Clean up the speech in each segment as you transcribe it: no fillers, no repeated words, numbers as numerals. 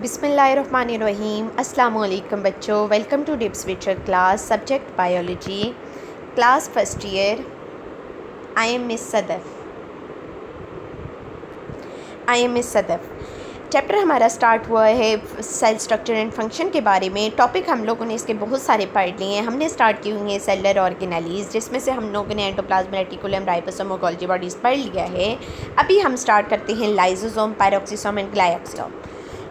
बिस्मिल्लाहिर्रहमानिर्रहीम। अस्सलाम वालेकुम बच्चों, वेलकम टू डिप्स विचर class, subject biology, class first year. I am Miss Sadaf. Chapter हमारा स्टार्ट हुआ है सेल स्ट्रक्चर एंड फंक्शन के बारे में। टॉपिक हम लोगों ने इसके बहुत सारे पढ़ लिए हैं। हमने स्टार्ट की हुई हैं सेलुलर ऑर्गेनेलीज़, जिसमें से हम लोगों ने एंडोप्लाज्म, रेटिकुलम, राइबोसोम और गोल्गी बॉडीज़ पढ़ लिया है। अभी हम स्टार्ट करते हैं लाइसोसोम, पैरोक्सिसोम एंड ग्लाइकोसोम।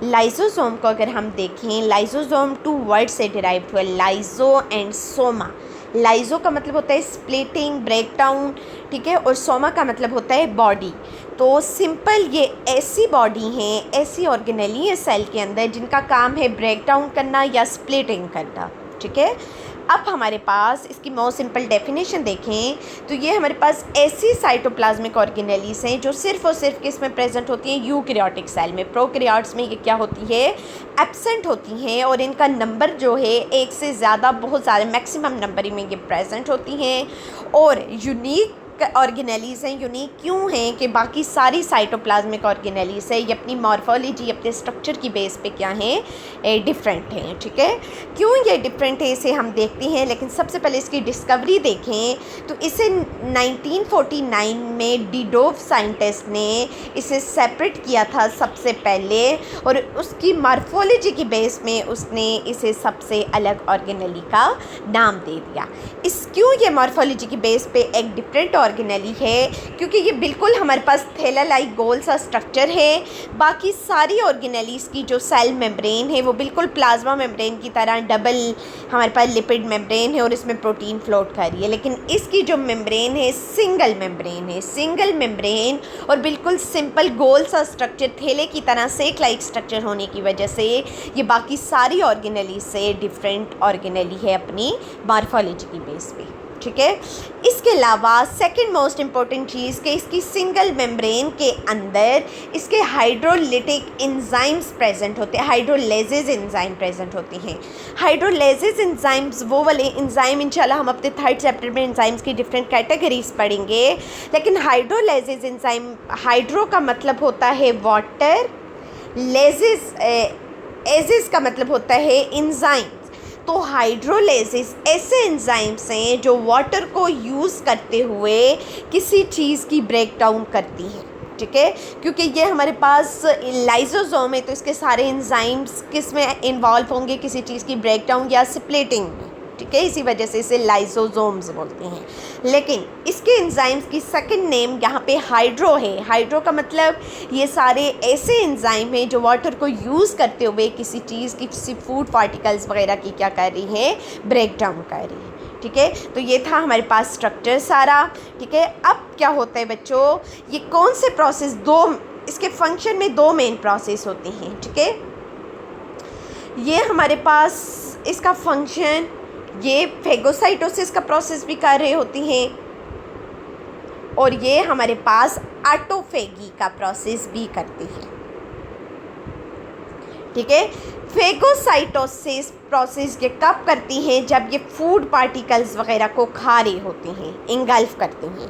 लाइसोसोम को अगर हम देखें, लाइसोसोम 2 वर्ड से डिराइव हुआ, लाइजो एंड सोमा। लाइजो का मतलब होता है स्प्लिटिंग, ब्रेकडाउन, ठीक है, और सोमा का मतलब होता है बॉडी। तो सिंपल ये ऐसी बॉडी हैं, ऐसी ऑर्गेनेली है सेल के अंदर जिनका काम है ब्रेकडाउन करना या स्प्लिटिंग करना, ठीक है। अब हमारे पास इसकी मोस्ट सिंपल डेफिनेशन देखें तो ये हमारे पास ऐसी साइटोप्लाज्मिक ऑर्गेनेलीज हैं जो सिर्फ और सिर्फ किस में प्रेजेंट होती हैं, यूकैरियोटिक सेल में। प्रोकैरियोट्स में ये क्या होती है, एब्सेंट होती हैं, और इनका नंबर जो है एक से ज़्यादा, बहुत ज़्यादा मैक्सिमम नंबर में ये प्रेजेंट होती हैं। और यूनिक ऑर्गेनेलीज हैं। यूनिक क्यों हैं कि बाकी सारी साइटोप्लाज्मिक ऑर्गेनेलीज है, ये अपनी मॉर्फोलॉजी, अपने स्ट्रक्चर की बेस पे क्या हैं, डिफरेंट हैं, ठीक है। क्यों ये डिफरेंट है इसे हम देखते हैं, लेकिन सबसे पहले इसकी डिस्कवरी देखें तो इसे 1949 में डिडोव साइंटिस्ट ने इसे सेपरेट किया था सबसे पहले, और उसकी मॉर्फोलॉजी की बेस में उसने इसे सबसे अलग ऑर्गेनेली का नाम दे दिया। क्यों ये मॉर्फोलॉजी की बेस पे एक डिफरेंट ऑर्गेनेली है, क्योंकि ये बिल्कुल हमारे पास थैला लाइक गोल सा स्ट्रक्चर है। बाकी सारी ऑर्गेनेलीज़ की जो सेल मेम्ब्रेन है वो बिल्कुल प्लाज्मा मेम्ब्रेन की तरह डबल हमारे पास लिपिड मेम्ब्रेन है और इसमें प्रोटीन फ्लोट कर रही है। लेकिन इसकी जो मेम्ब्रेन है सिंगल मेम्ब्रेन और बिल्कुल सिंपल गोल सा स्ट्रक्चर, थैले की तरह सेक लाइक स्ट्रक्चर होने की वजह से ये बाकी सारी ऑर्गेनेली से डिफरेंट ऑर्गेनेली है अपनी मॉर्फोलॉजी की बेस पे, ठीक है। इसके अलावा सेकंड मोस्ट इम्पॉर्टेंट चीज़ कि इसकी सिंगल मेम्ब्रेन के अंदर इसके हाइड्रोलिटिक एंजाइम्स प्रेजेंट होते हैं, हाइड्रोलेजेस एंजाइम प्रेजेंट होती हैं। हाइड्रोलेजेस एंजाइम्स वो वाले एंजाइम, इंशाल्लाह हम अपने थर्ड चैप्टर में एंजाइम्स की डिफरेंट कैटेगरीज पढ़ेंगे। लेकिन हाइड्रोलेजेस एंजाइम, हाइड्रो का मतलब होता है वाटर, लेजेस एजिस का मतलब होता है एंजाइम। तो हाइड्रोलेसिस ऐसे एंजाइम्स हैं जो वाटर को यूज़ करते हुए किसी चीज़ की ब्रेक डाउन करती हैं, ठीक है। क्योंकि ये हमारे पास लाइसोसोम है तो इसके सारे एंजाइम्स किस में इन्वॉल्व होंगे, किसी चीज़ की ब्रेक डाउन या स्प्लिटिंग में, ठीक है। इसी वजह से इसे लाइसोसोम्स बोलते हैं। लेकिन इसके एंजाइम्स की सेकंड नेम यहाँ पे हाइड्रो है। हाइड्रो का मतलब ये सारे ऐसे एंजाइम हैं जो वाटर को यूज़ करते हुए किसी चीज़ की, किसी फूड पार्टिकल्स वगैरह की क्या कर रही है, ब्रेक डाउन कर रही है, ठीक है। तो ये था हमारे पास स्ट्रक्चर सारा, ठीक है। अब क्या होता है बच्चों, ये कौन से प्रोसेस, इसके फंक्शन में 2 मेन प्रोसेस होते हैं, ठीक है। ये हमारे पास इसका फंक्शन, ये फेगोसाइटोसिस का प्रोसेस भी कर रहे होती हैं, और ये हमारे पास ऑटोफेगी का प्रोसेस भी करती हैं, ठीक है। फेगोसाइटोसिस प्रोसेस ये कब करती हैं, जब ये फूड पार्टिकल्स वगैरह को खा रहे होते हैं, इंगल्फ करते हैं।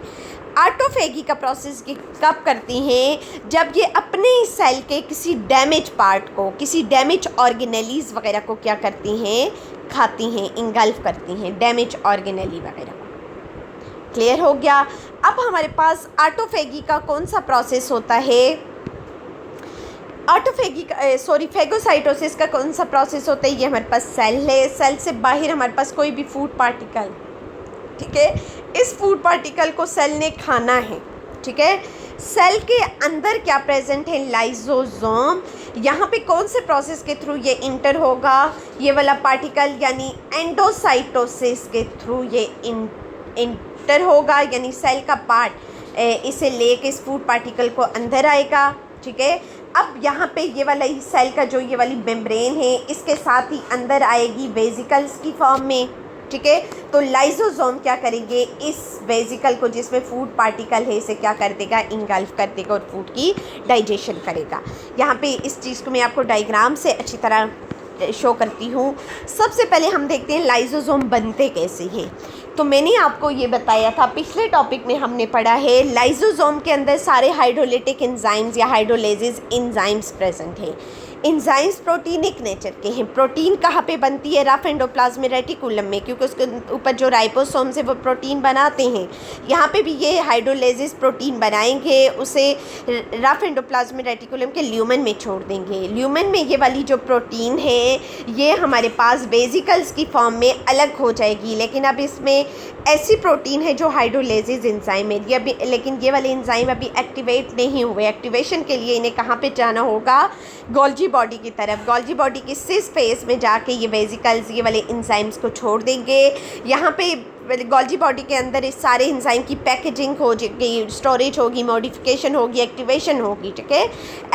ऑटोफेगी का प्रोसेस ये कब करती हैं, जब ये अपने सेल के किसी डैमेज पार्ट को, किसी डैमेज ऑर्गेनेलीज वगैरह को क्या करती हैं, खाती हैं, इंगल्फ करती हैं, डैमेज ऑर्गेनेली वगैरह को। क्लियर हो गया। अब हमारे पास ऑटोफेगी का कौन सा प्रोसेस होता है, फेगोसाइटोसिस का कौन सा प्रोसेस होता है, ये हमारे पास सेल है, सेल से बाहर हमारे पास कोई भी फूड पार्टिकल, ठीक है। इस फूड पार्टिकल को सेल ने खाना है, ठीक है। सेल के अंदर क्या प्रेजेंट है, लाइसोसोम। यहाँ पे कौन से प्रोसेस के थ्रू ये इंटर होगा, ये वाला पार्टिकल यानी एंडोसाइटोसिस के थ्रू ये इंटर होगा, यानी सेल का पार्ट इसे लेके इस फूड पार्टिकल को अंदर आएगा, ठीक है। अब यहाँ पे ये वाला सेल का जो ये वाली मेम्ब्रेन है इसके साथ ही अंदर आएगी वेजिकल्स की फॉर्म में, ठीक है। तो लाइसोसोम क्या करेंगे, इस वेजिकल को जिसमें फूड पार्टिकल है इसे क्या कर देगा, इंगल्फ कर देगा और फूड की डाइजेशन करेगा। यहाँ पे इस चीज़ को मैं आपको डायग्राम से अच्छी तरह शो करती हूँ। सबसे पहले हम देखते हैं लाइसोसोम बनते कैसे हैं। तो मैंने आपको ये बताया था, पिछले टॉपिक में हमने पढ़ा है लाइसोसोम के अंदर सारे हाइड्रोलिटिक एंजाइम्स या हाइड्रोलेजेस एंजाइम्स प्रेजेंट हैं। एंजाइम्स प्रोटीनिक नेचर के हैं। प्रोटीन कहाँ पे बनती है? रफ एंडोप्लाज्मिक रेटिकुलम में, क्योंकि उसके ऊपर जो राइबोसोम्स है वो प्रोटीन बनाते हैं। यहाँ पे भी ये हाइड्रोलेजेस प्रोटीन बनाएंगे, उसे रफ एंडोप्लाज्मिक रेटिकुलम के ल्यूमेन में छोड़ देंगे। ल्यूमेन में ये वाली जो प्रोटीन है ये हमारे पास वेसिकल्स की फॉर्म में अलग हो जाएगी, लेकिन अब इसमें ऐसी प्रोटीन है जो हाइड्रोलेजेस एंजाइम है। ये अभी, लेकिन ये वाले एंजाइम अभी एक्टिवेट नहीं हुए। एक्टिवेशन के लिए इन्हें कहाँ पे जाना होगा? गोल्जी बॉडी की तरफ। गोल्जी बॉडी की सिस फेज में जाके ये वेसिकल्स ये वाले एंजाइम्स को छोड़ देंगे। यहाँ पे गोल्जी बॉडी के अंदर इस सारे एंजाइम की पैकेजिंग हो जाएगी, स्टोरेज होगी, मॉडिफिकेशन होगी, एक्टिवेशन होगी, ठीक है।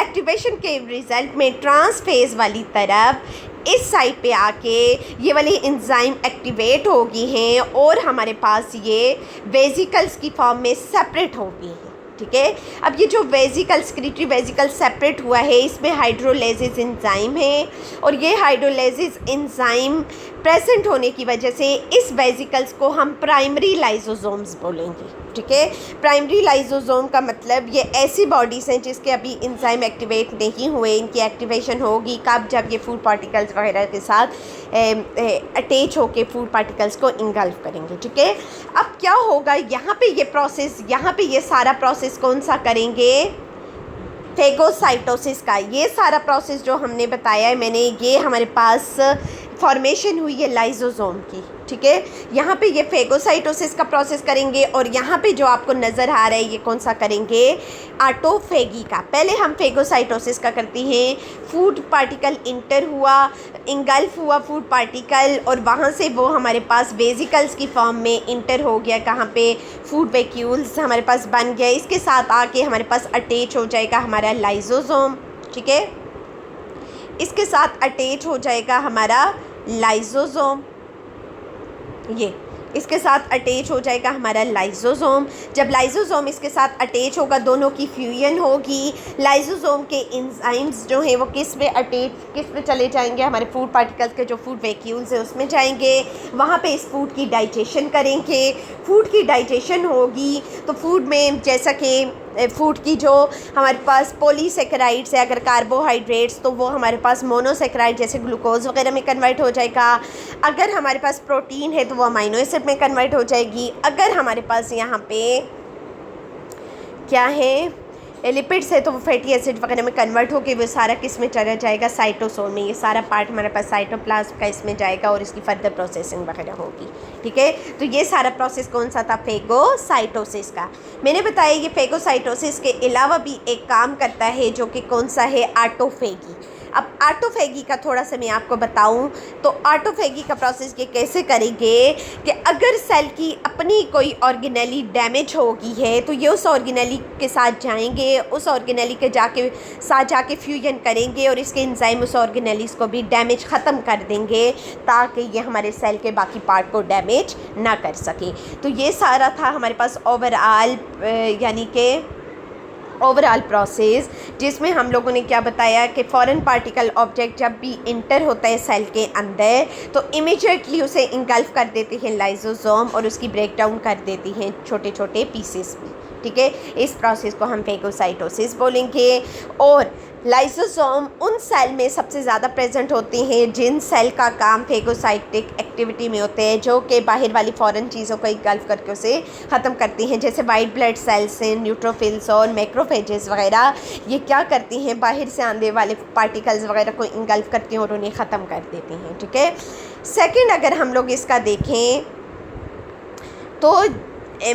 एक्टिवेशन के रिजल्ट में ट्रांस फेज वाली तरफ इस साइड पे आके ये वाली एंजाइम एक्टिवेट होगी हैं और हमारे पास ये वेसिकल्स की फॉर्म में सेपरेट होगी हैं, ठीक है। अब ये जो वेसिकल सेक्रेटरी वेसिकल सेपरेट हुआ है, इसमें हाइड्रोलेजेस एंजाइम है और ये हाइड्रोलेजेस एंजाइम प्रेजेंट होने की वजह से इस वेसिकल्स को हम प्राइमरी लाइसोसोम्स बोलेंगे, ठीक है। प्राइमरी लाइसोसोम का मतलब ये ऐसी बॉडीज़ हैं जिसके अभी एंजाइम एक्टिवेट नहीं हुए। इनकी एक्टिवेशन होगी कब? जब ये फूड पार्टिकल्स वगैरह के साथ अटैच होके फूड पार्टिकल्स को इंगल्फ करेंगे, ठीक है। अब क्या होगा यहाँ पे ये प्रोसेस, यहाँ पे ये सारा प्रोसेस कौन सा करेंगे? फेगोसाइटोसिस का। ये सारा प्रोसेस जो हमने बताया है मैंने, ये हमारे पास फॉर्मेशन हुई है लाइसोसोम की, ठीक है। यहाँ पे ये फेगोसाइटोसिस का प्रोसेस करेंगे और यहाँ पे जो आपको नज़र आ रहा है ये कौन सा करेंगे? ऑटोफेगी का। पहले हम फेगोसाइटोसिस का करते हैं। फूड पार्टिकल इंटर हुआ, इंगल्फ हुआ फूड पार्टिकल और वहाँ से वो हमारे पास वेसिकल्स की फॉर्म में इंटर हो गया। कहाँ पे? फूड वैक्यूल्स हमारे पास बन गया। इसके साथ आके हमारे पास अटैच हो जाएगा हमारा लाइसोसोम, ठीक है। इसके साथ अटैच हो जाएगा हमारा लाइसोसोम, ये इसके साथ अटैच हो जाएगा हमारा लाइसोसोम। जब लाइसोसोम इसके साथ अटैच होगा, दोनों की फ्यूजन होगी। लाइसोसोम के एंजाइम्स जो हैं वो किस में चले जाएंगे? हमारे फूड पार्टिकल्स के जो फूड वैक्यूल्स हैं उसमें जाएंगे। वहाँ पे इस फूड की डाइजेशन करेंगे। फूड की डाइजेशन होगी तो फूड में जैसा कि फूड की जो हमारे पास पॉलीसेकेराइड्स है, अगर कार्बोहाइड्रेट्स तो वो हमारे पास मोनोसेकेराइड जैसे ग्लूकोज वगैरह में कन्वर्ट हो जाएगा। अगर हमारे पास प्रोटीन है तो वो अमीनो एसिड में कन्वर्ट हो जाएगी। अगर हमारे पास यहाँ पे क्या है, लिपिड्स है तो वो फैटी एसिड वगैरह में कन्वर्ट होकर वो सारा किस में चला जाएगा? साइटोसोल में। ये सारा पार्ट हमारे पास साइटोप्लाज्म का इसमें जाएगा और इसकी फर्दर प्रोसेसिंग वगैरह होगी, ठीक है। तो ये सारा प्रोसेस कौन सा था? फेगोसाइटोसिस का। मैंने बताया ये फेगोसाइटोसिस के अलावा भी एक काम करता है जो कि कौन सा है? ऑटोफेगी। अब ऑटोफेगी का थोड़ा सा मैं आपको बताऊं तो ऑटोफेगी का प्रोसेस ये कैसे करेंगे कि अगर सेल की अपनी कोई ऑर्गेनेली डैमेज होगी है तो ये उस ऑर्गेनेली के साथ जाएंगे, उस ऑर्गेनेली के साथ जाके फ्यूजन करेंगे और इसके एंजाइम उस ऑर्गेनेलीज को भी डैमेज ख़त्म कर देंगे ताकि ये हमारे सेल के बाकी पार्ट को डैमेज ना कर सके। तो ये सारा था हमारे पास ओवरऑल यानी कि ओवरऑल प्रोसेस, जिसमें हम लोगों ने क्या बताया कि फॉरेन पार्टिकल ऑब्जेक्ट जब भी इंटर होता है सेल के अंदर तो इमीडिएटली उसे इंगल्फ कर देते हैं लाइसोसोम और उसकी ब्रेक डाउन कर देती हैं छोटे छोटे पीसेस में, ठीक है। इस प्रोसेस को हम फेगोसाइटोसिस बोलेंगे। और लाइसोसोम उन सेल में सबसे ज़्यादा प्रेजेंट होते हैं जिन सेल का काम फेगोसाइटिक एक्टिविटी में होते हैं, जो कि बाहर वाली फॉरेन चीज़ों को इंगल्फ करके उसे ख़त्म करती हैं। जैसे वाइट ब्लड सेल्स हैं, न्यूट्रोफिल्स और मैक्रोफेजेस वगैरह, ये क्या करती हैं? बाहर से आने वाले पार्टिकल्स वगैरह को इंगल्फ करती हैं और उन्हें ख़त्म कर देती हैं, ठीक है। सेकेंड, अगर हम लोग इसका देखें तो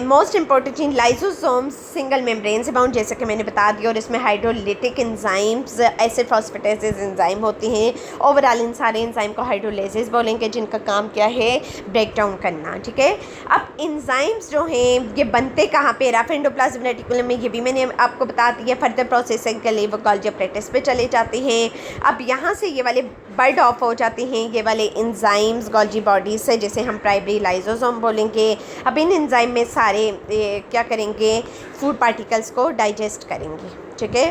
मोस्ट इंपॉर्टेंट चीज़, लाइसोसोम सिंगल मेम्ब्रेन से बाउंड, जैसे कि मैंने बता दिया, और इसमें हाइड्रोलिटिक एंजाइम्स एसिड फॉस्फेटेसेस एंजाइम होते हैं। ओवरऑल इन सारे एंजाइम को हाइड्रोलेजेस बोलेंगे जिनका काम क्या है? ब्रेक डाउन करना, ठीक है। अब एंजाइम्स जो हैं ये बनते कहाँ पे? रफ एंडोप्लाज्मिक रेटिकुलम में, ये भी मैंने आपको बता दिया। फर्दर प्रोसेसिंग के लिए वो गोल्जी apparatus पे चले जाते हैं। अब यहाँ से ये वाले बर्ड ऑफ हो जाते हैं, ये वाले एंजाइम्स गोल्जी बॉडीज से, जिसे हम प्राइमरी लाइसोसोम बोलेंगे। अब इन एंजाइम में सारे क्या करेंगे? फूड पार्टिकल्स को डाइजेस्ट करेंगे, ठीक है।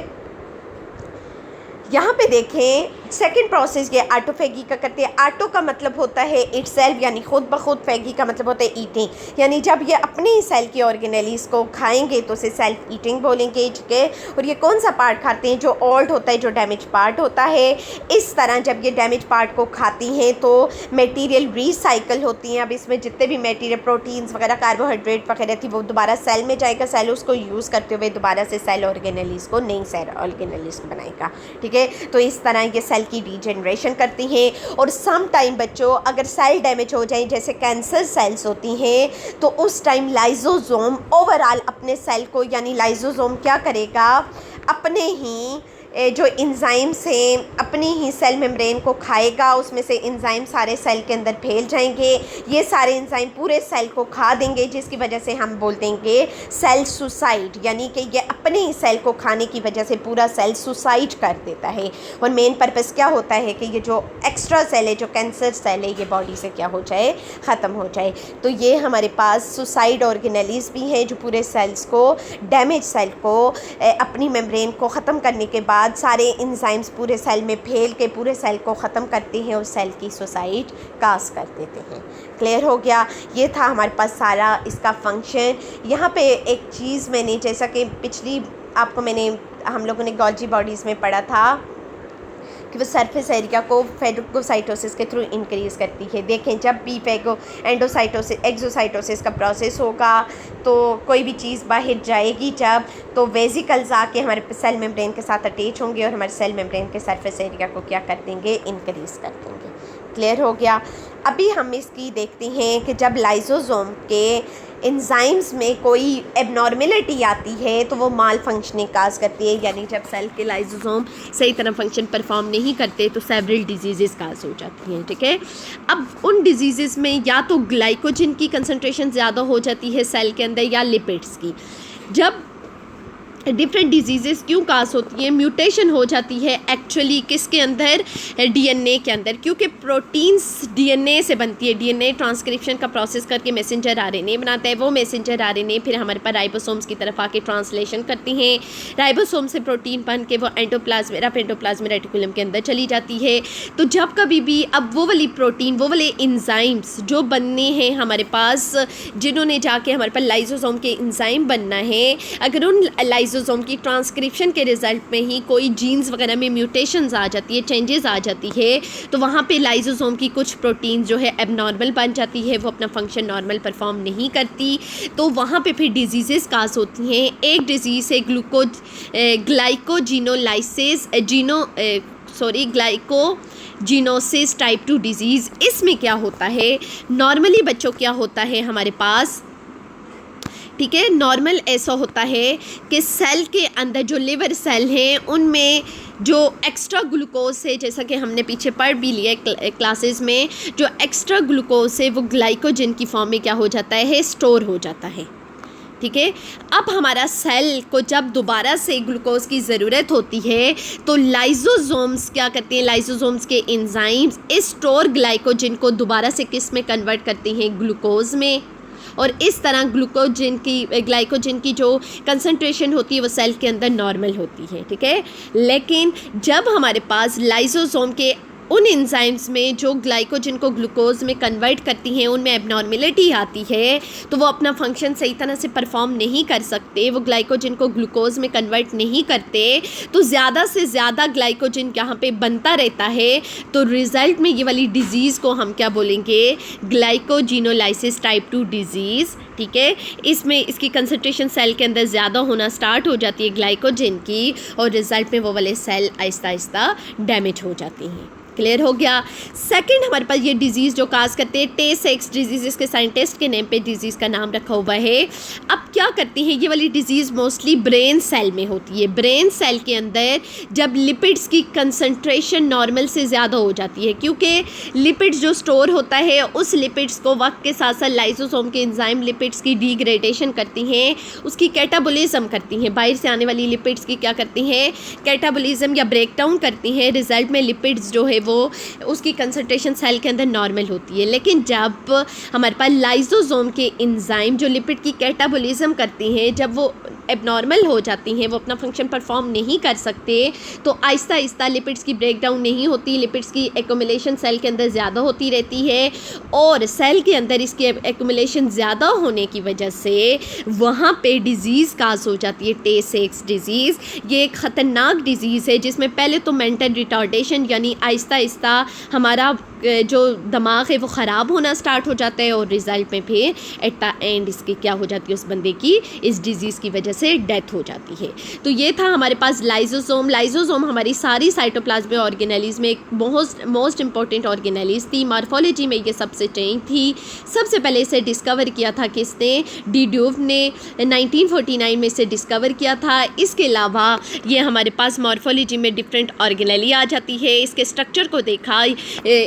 यहाँ पे देखें सेकेंड प्रोसेस ये ऑटोफेगी का करते हैं। ऑटो का मतलब होता है इटसेल्फ, यानी खुद ब खुद। फेगी का मतलब होता है ईटिंग, यानी जब ये अपने ही सेल की ऑर्गेनेलीज को खाएंगे तो उसे सेल्फ ईटिंग बोलेंगे, ठीक है। और ये कौन सा पार्ट खाते हैं? जो ओल्ड होता है, जो डैमेज पार्ट होता है। इस तरह जब ये डैमेज पार्ट को खाती हैं तो मटेरियल रीसाइकिल होती हैं। अब इसमें जितने भी मटेरियल, प्रोटीन्स वगैरह, कार्बोहाइड्रेट वगैरह थी, वो दोबारा सेल में जाएगा। सेल उसको यूज़ करते हुए दोबारा से सेल ऑर्गेनेलीज को, नई सेल ऑर्गेनेलीज को बनाएगा, ठीक है। तो इस तरह ये सेल की रीजनरेशन करती हैं। और सम टाइम बच्चों, अगर सेल डैमेज हो जाए, जैसे कैंसर सेल्स होती हैं, तो उस टाइम लाइजोसोम ओवरऑल अपने सेल को, यानी लाइजोसोम क्या करेगा, अपने ही जो इंजाइम्स हैं अपनी ही सेल मेम्ब्रेन को खाएगा। उसमें से इंजाइम सारे सेल के अंदर फैल जाएंगे। ये सारे इंजाइम पूरे सेल को खा देंगे, जिसकी वजह से हम बोल देंगे सेल सुसाइड, यानी कि ये अपने ही सेल को खाने की वजह से पूरा सेल सुसाइड कर देता है। और मेन पर्पस क्या होता है कि ये जो एक्स्ट्रा सेल है, जो कैंसर सेल है, ये बॉडी से क्या हो जाए, ख़त्म हो जाए। तो ये हमारे पास सुसाइड ऑर्गेनेलीज भी हैं जो पूरे सेल्स को, डैमेज सेल को अपनी मेम्ब्रेन को ख़त्म करने के बाद सारे इंजाइम्स पूरे सेल में फैल के पूरे सेल को ख़त्म करते हैं और सेल की सुसाइड काज कर देते हैं। क्लियर हो गया? ये था हमारे पास सारा इसका फंक्शन। यहाँ पे एक चीज़ मैंने, जैसा कि पिछली हम लोगों ने गोल्जी बॉडीज़ में पढ़ा था कि वो सरफेस एरिया को फेगोसाइटोसिस के थ्रू इंक्रीज़ करती है। देखें, जब भी एंडोसाइटोसिस, एक्सोसाइटोसिस का प्रोसेस होगा तो कोई भी चीज़ बाहर जाएगी जब, तो वेसिकल्स आके हमारे सेल मेम्ब्रेन के साथ अटैच होंगे और हमारे सेल मेम्ब्रेन के सरफेस एरिया को क्या कर देंगे, इंक्रीज़ कर देंगे। क्लियर हो गया? अभी हम इसकी देखते हैं कि जब लाइजोसोम के एंजाइम्स में कोई एबनॉर्मेलिटी आती है तो वो माल फंक्शनिंग काज करती है, यानी जब सेल के लाइजोसोम सही तरह फंक्शन परफॉर्म नहीं करते तो सेवरल डिजीज़ काज हो जाती हैं, ठीक है। अब उन डिजीज़ में या तो ग्लाइकोजन की कंसंट्रेशन ज़्यादा हो जाती है सेल के अंदर, या लिपिड्स की। जब डिफरेंट डिजीज़ क्यों काज होती हैं, म्यूटेशन हो जाती है एक्चुअली किसके अंदर, डीएनए के अंदर, क्योंकि प्रोटीन्स डीएनए से बनती है। डीएनए ट्रांसक्रिप्शन का प्रोसेस करके मैसेंजर आरएनए बनाता है। वो मैसेंजर आरएनए फिर हमारे पास राइबोसोम्स की तरफ आके ट्रांसलेशन करती हैं। राइबोसोम से प्रोटीन बन के वो एंडोप्लाज्मिक रेटिकुलम के अंदर चली जाती है। तो जब कभी भी अब वो वाली प्रोटीन, वो वाले इंजाइम्स जो बनने हैं हमारे पास, जिन्होंने जाके हमारे पास लाइजोसोम के इंजाइम बनना है, अगर उन लाइजोसोम की ट्रांसक्रिप्शन के रिजल्ट में ही कोई जीन्स वगैरह में म्यूटेशंस आ जाती है, चेंजेस आ जाती है, तो वहाँ पे लाइजोसोम की कुछ प्रोटीन जो है एबनॉर्मल बन जाती है, वो अपना फंक्शन नॉर्मल परफॉर्म नहीं करती। तो वहाँ पे फिर डिजीज़ काज होती हैं। एक डिजीज़ है ग्लाइकोजिनोसिस टाइप 2 डिजीज़। इसमें क्या होता है, नॉर्मली बच्चों क्या होता है हमारे पास, ठीक है, नॉर्मल ऐसा होता है कि सेल के अंदर जो लिवर सेल हैं उनमें जो एक्स्ट्रा ग्लूकोज है, जैसा कि हमने पीछे पढ़ भी लिया क्लासेस में, जो एक्स्ट्रा ग्लूकोज है वो ग्लाइकोजन की फॉर्म में क्या हो जाता है, स्टोर हो जाता है, ठीक है। अब हमारा सेल को जब दोबारा से ग्लूकोज की ज़रूरत होती है तो लाइजोसोम्स क्या करते हैं, लाइजोसोम्स के एंजाइम्स इस स्टोर ग्लाइकोजन को दोबारा से किस में कन्वर्ट करते हैं, ग्लूकोज में। और इस तरह ग्लाइकोजन की जो कंसंट्रेशन होती है वो सेल के अंदर नॉर्मल होती है, ठीक है। लेकिन जब हमारे पास लाइसोसोम के उन एंजाइम्स में जो ग्लाइकोजन को ग्लूकोज में कन्वर्ट करती हैं उनमें एबनॉर्मेलिटी आती है, तो वो अपना फंक्शन सही तरह से परफॉर्म नहीं कर सकते, वो ग्लाइकोजन को ग्लूकोज में कन्वर्ट नहीं करते, तो ज़्यादा से ज़्यादा ग्लाइकोजन यहाँ पे बनता रहता है। तो रिज़ल्ट में ये वाली डिज़ीज़ को हम क्या बोलेंगे, ग्लाइकोजिनोलाइसिस टाइप 2 डिज़ीज़, ठीक है। इसमें इसकी कंसंट्रेशन सेल के अंदर ज़्यादा होना स्टार्ट हो जाती है ग्लाइकोजन की, और रिज़ल्ट में वो वाले सेल आहिस्ता आहिस्ता डैमेज हो जाती हैं। क्लियर हो गया। सेकंड हमारे पास ये डिजीज़ जो काज करते हैं, टे सेक्स डिजीज़, इसके साइंटिस्ट के नेम पे डिजीज़ का नाम रखा हुआ है। अब क्या करती है ये वाली डिजीज़, मोस्टली ब्रेन सेल में होती है। ब्रेन सेल के अंदर जब लिपिड्स की कंसंट्रेशन नॉर्मल से ज़्यादा हो जाती है, क्योंकि लिपिड्स जो स्टोर होता है उस लिपिड्स को वक्त के साथ साथ लाइसोसोम के एंजाइम लिपिड्स की डिग्रेडेशन करती हैं, उसकी कैटाबोलिज्म करती हैं, बाहर से आने वाली लिपिड्स की क्या करती हैं, कैटाबोलिज्म या ब्रेकडाउन करती हैं। रिजल्ट में लिपिड्स जो है वो उसकी कंसंट्रेशन सेल के अंदर नॉर्मल होती है। लेकिन जब हमारे पास लाइसोसोम के एंजाइम जो लिपिड की कैटाबोलिज्म करती हैं, जब वो एबनॉर्मल हो जाती हैं, वो अपना फंक्शन परफॉर्म नहीं कर सकते, तो आहिस्ता आहिस्ता लिपिड्स की ब्रेकडाउन नहीं होती, लिपिड्स की एक्यूमुलेशन सेल के अंदर ज़्यादा होती रहती है और सेल के अंदर इसकी एक्यूमुलेशन ज़्यादा होने की वजह से वहाँ पे डिज़ीज़ काज हो जाती है, टे सेक्स डिज़ीज़। ये एक ख़तरनाक डिज़ीज़ है जिसमें पहले तो मेंटल रिटार्डेशन यानी आहिस्ता आहिस्ता हमारा जो दिमाग है वो ख़राब होना स्टार्ट हो जाता है और रिज़ल्ट में फिर एट द एंड इसकी क्या हो जाती है, उस बंदे की इस डिज़ीज़ की वजह से डेथ हो जाती है। तो ये था हमारे पास लाइजोसोम। लाइजोसोम हमारी सारी साइटोप्लाज्मिक ऑर्गेनेलीज़ में एक मोस्ट इंपॉर्टेंट ऑर्गेनेलीज़ थी। मॉर्फोलॉजी में ये सबसे चेंज थी। सबसे पहले इसे डिस्कवर किया था किसने, डी ड्यूव ने 1949 में इसे डिस्कवर किया था। इसके अलावा ये हमारे पास मॉर्फोलॉजी में डिफरेंट ऑर्गेनेली आ जाती है। इसके स्ट्रक्चर को देखा,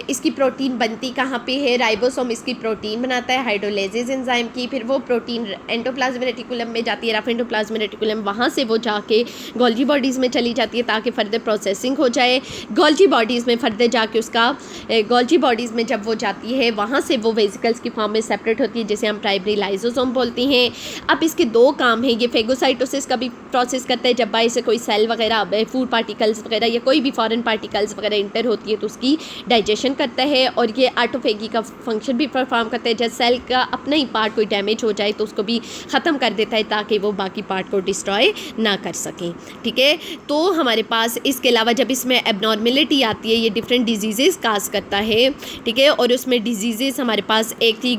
इसकी प्रोटीन बनती कहाँ पे है, राइबोसोम इसकी प्रोटीन बनाता है हाइड्रोलाइसिस एंजाइम की, फिर वो प्रोटीन एंडोप्लाज्मिक रेटिकुलम में जाती है, रफ एंडोप्लाज्मिक रेटिकुलम, वहाँ से वो जाके गोल्जी बॉडीज़ में चली जाती है ताकि फ़र्दर प्रोसेसिंग हो जाए। गोल्जी बॉडीज़ में फ़र्दर जाके उसका गोल्जी बॉडीज़ में जब वो जाती है वहाँ से वो वेसिकल्स की फॉर्म में सेपरेट होती है जिसे हम प्राइमरी लाइजोसोम बोलते हैं। अब इसके दो काम हैं, ये फेगोसाइटोसिस का भी प्रोसेस करता है, जब बाई से कोई सेल वगैरह फूड पार्टिकल्स वगैरह या कोई भी फॉरेन पार्टिकल्स वगैरह इंटर होती है तो उसकी डाइजेशन करता है, और ये ऑटोफेगी का फंक्शन भी परफॉर्म करता है। जब सेल का अपना ही पार्ट कोई डैमेज हो जाए तो उसको भी ख़त्म कर देता है ताकि वो बाकी पार्ट को डिस्ट्रॉय ना कर सकें। ठीक है, तो हमारे पास इसके अलावा जब इसमें एबनॉर्मेलिटी आती है, ये डिफरेंट डिजीज़ काज करता है। ठीक है, और उसमें डिजीज़ हमारे पास एक थी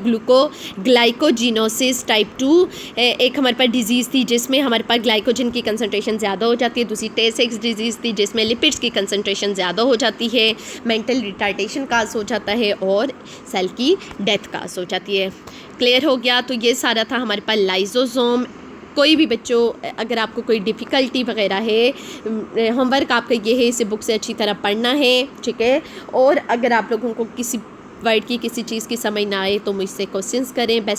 ग्लाइकोजिनोसिस टाइप 2, एक हमारे पास डिजीज़ थी जिसमें हमारे पास ग्लाइकोजन की कंसनट्रेशन ज़्यादा हो जाती है। दूसरी टे सेक्स डिजीज़ थी जिसमें लिपिड्स की कंसनट्रेशन ज़्यादा हो जाती है, मेंटल रिटार्डेशन काज हो जाता है और सेल की डेथ काज हो जाती है। क्लियर हो गया? तो ये सारा था हमारे पास लाइजोसोम। कोई भी बच्चों अगर आपको कोई डिफ़िकल्टी वगैरह है, होमवर्क आपका ये है, इसे बुक से अच्छी तरह पढ़ना है। ठीक है, और अगर आप लोगों को किसी वर्ड की किसी चीज़ की समझ ना आए तो मुझसे क्वेश्चंस करें। बेस्ट